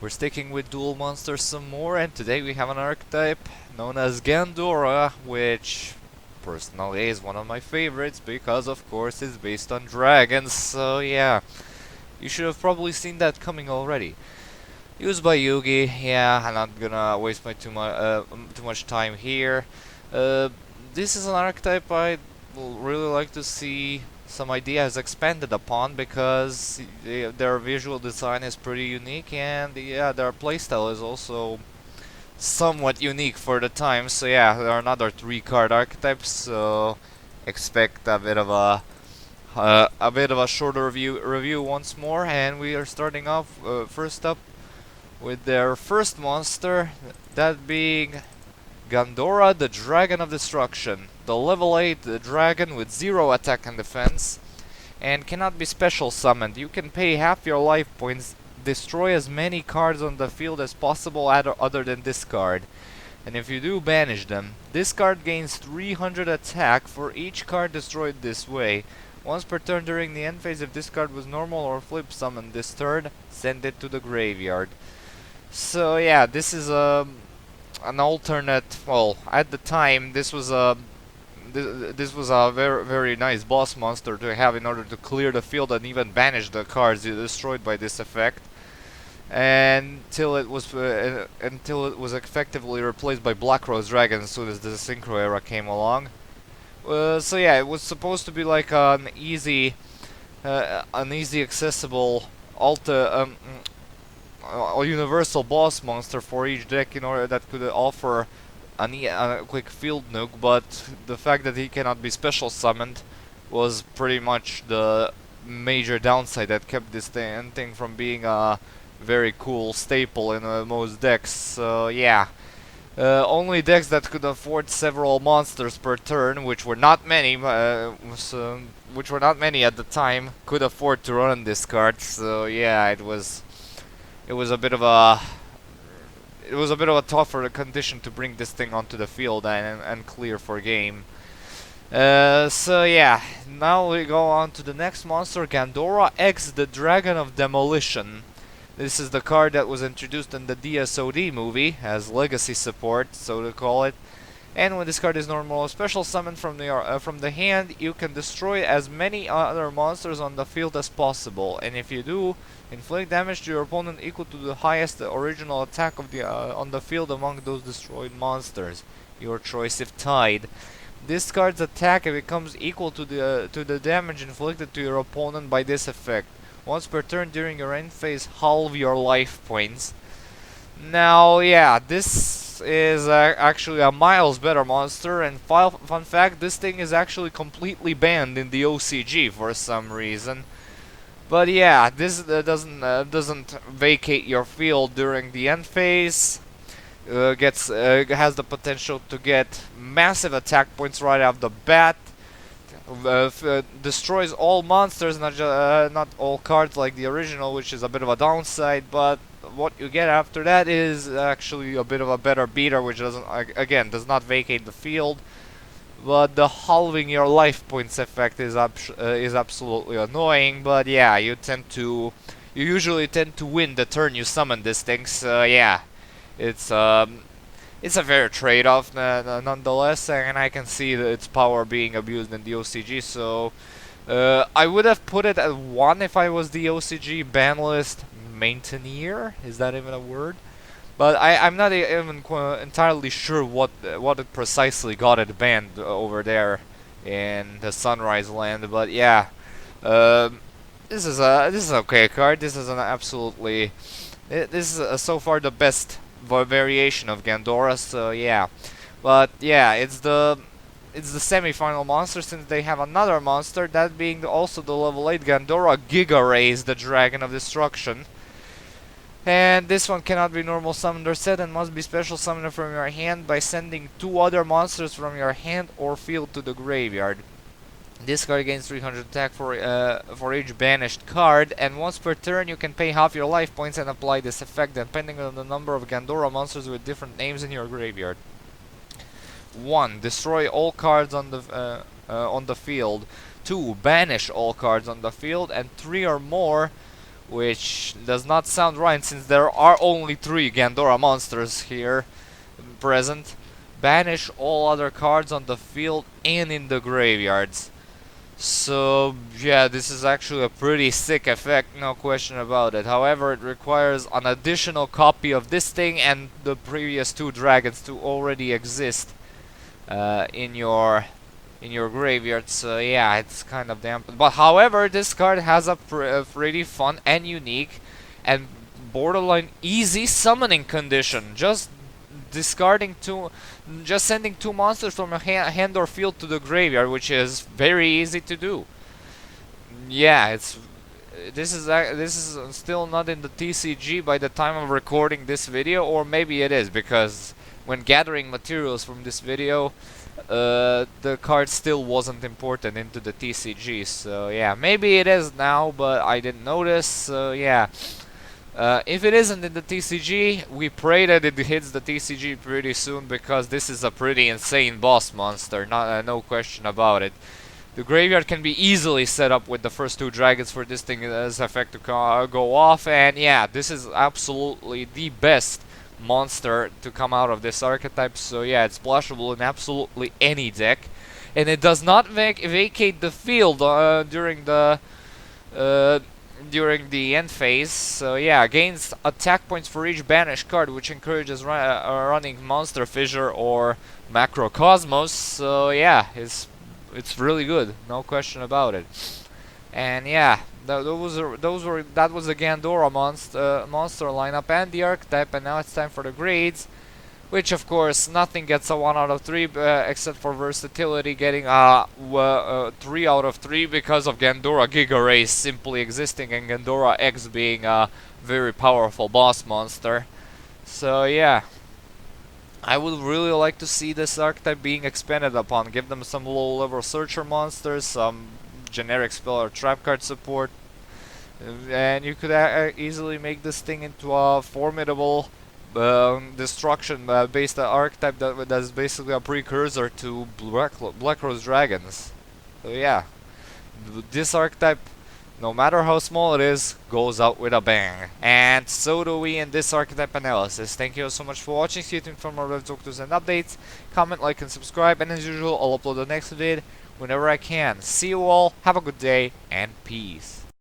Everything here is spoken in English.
We're sticking with dual monsters some more, and today we have an archetype known as Gandora, which personally is one of my favorites because of course it's based on dragons, so yeah. You should have probably seen that coming already. Used by Yugi, yeah, I'm not gonna waste too much time here. Uh, this is an archetype I will really like to see some ideas expanded upon because their visual design is pretty unique, and yeah, their playstyle is also somewhat unique for the time. So yeah, there are another 3 card archetypes, so expect a bit of a shorter review once more, and we are starting off first up with their first monster, that being Gandora, the Dragon of Destruction. The level 8 dragon with 0 attack and defense, and cannot be special summoned. You can pay half your life points, destroy as many cards on the field as possible other than discard. And if you do, banish them. This card gains 300 attack for each card destroyed this way. Once per turn during the end phase, if this card was normal or flip summoned this turn, send it to the graveyard. So yeah, this is an alternate. Well, at the time, this was a very nice boss monster to have in order to clear the field and even banish the cards destroyed by this effect. Until it was effectively replaced by Black Rose Dragon as soon as the Synchro era came along. So yeah, it was supposed to be like an easy accessible a universal boss monster for each deck in order that could offer a quick field nuke, but the fact that he cannot be special summoned was pretty much the major downside that kept this thing from being a very cool staple in most decks. So yeah, only decks that could afford several monsters per turn, which were not many, which were not many at the time, could afford to run this card. So yeah, it was a bit of a tougher condition to bring this thing onto the field and clear for game. So yeah, now we go on to the next monster, Gandora X, the Dragon of Demolition. This is the card that was introduced in the DSOD movie as legacy support, so to call it. And when this card is normal or special summoned from the hand, you can destroy as many other monsters on the field as possible. And if you do, inflict damage to your opponent equal to the highest original attack of on the field among those destroyed monsters. Your choice if tied. This card's attack becomes equal to the damage inflicted to your opponent by this effect. Once per turn during your end phase, halve your life points. Now, yeah, this is actually a miles better monster, and fun fact, this thing is actually completely banned in the OCG for some reason. But yeah, this doesn't vacate your field during the end phase. Has the potential to get massive attack points right off the bat. Destroys all monsters, not all cards like the original, which is a bit of a downside, but what you get after that is actually a bit of a better beater, which does not vacate the field, but the halving your life points effect is absolutely annoying. But yeah, you usually tend to win the turn you summon this thing, so yeah, it's a fair trade-off nonetheless, and I can see its power being abused in the OCG, so I would have put it at 1 if I was the OCG ban list maintainer. Is that even a word? But I'm not even entirely sure what it precisely got it banned over there in the Sunrise Land, but yeah, this is an okay card. This is so far the best variation of Gandora, so yeah. But yeah, it's the semi-final monster, since they have another monster, that being also the level 8 Gandora Giga Rays, the Dragon of Destruction. And this one cannot be normal summoned or set, and must be special summoned from your hand by sending 2 other monsters from your hand or field to the graveyard. This card gains 300 attack for each banished card, and once per turn you can pay half your life points and apply this effect depending on the number of Gandora monsters with different names in your graveyard. 1. Destroy all cards on the field. 2. Banish all cards on the field, and 3 or more which does not sound right since there are only 3 Gandora monsters here present. Banish all other cards on the field and in the graveyards. So yeah, this is actually a pretty sick effect, no question about it. However, it requires an additional copy of this thing and the previous 2 dragons to already exist in your graveyard. So yeah, it's kind of dampened. But however, this card has a pretty fun and unique and borderline easy summoning condition. Just sending 2 monsters from your hand or field to the graveyard, which is very easy to do. Yeah, this is still not in the TCG by the time of recording this video, or maybe it is, because when gathering materials from this video, the card still wasn't imported into the TCG. So yeah, maybe it is now, but I didn't notice. So yeah. If it isn't in the TCG, we pray that it hits the TCG pretty soon, because this is a pretty insane boss monster, no question about it. The graveyard can be easily set up with the first 2 dragons for this thing as effect to go off, and yeah, this is absolutely the best monster to come out of this archetype. So yeah, it's splashable in absolutely any deck, and it does not vacate the field during the end phase. So yeah, gains attack points for each banished card, which encourages running Monster Fissure or Macrocosmos. So yeah, it's really good, no question about it. And yeah, that was the Gandora monster lineup and the archetype, and now it's time for the grades. Which, of course, nothing gets a 1 out of 3 except for versatility, getting 3 out of 3 because of Gandora Giga Rays simply existing and Gandora X being a very powerful boss monster. So yeah, I would really like to see this archetype being expanded upon. Give them some low-level searcher monsters, some generic spell or trap card support, and you could easily make this thing into a formidable destruction based archetype that's basically a precursor to Black Rose Dragons. So yeah, this archetype, no matter how small it is, goes out with a bang. And so do we in this archetype analysis. Thank you so much for watching. Stay tuned for more web talk and updates. Comment, like, and subscribe. And as usual, I'll upload the next vid whenever I can. See you all, have a good day, and peace.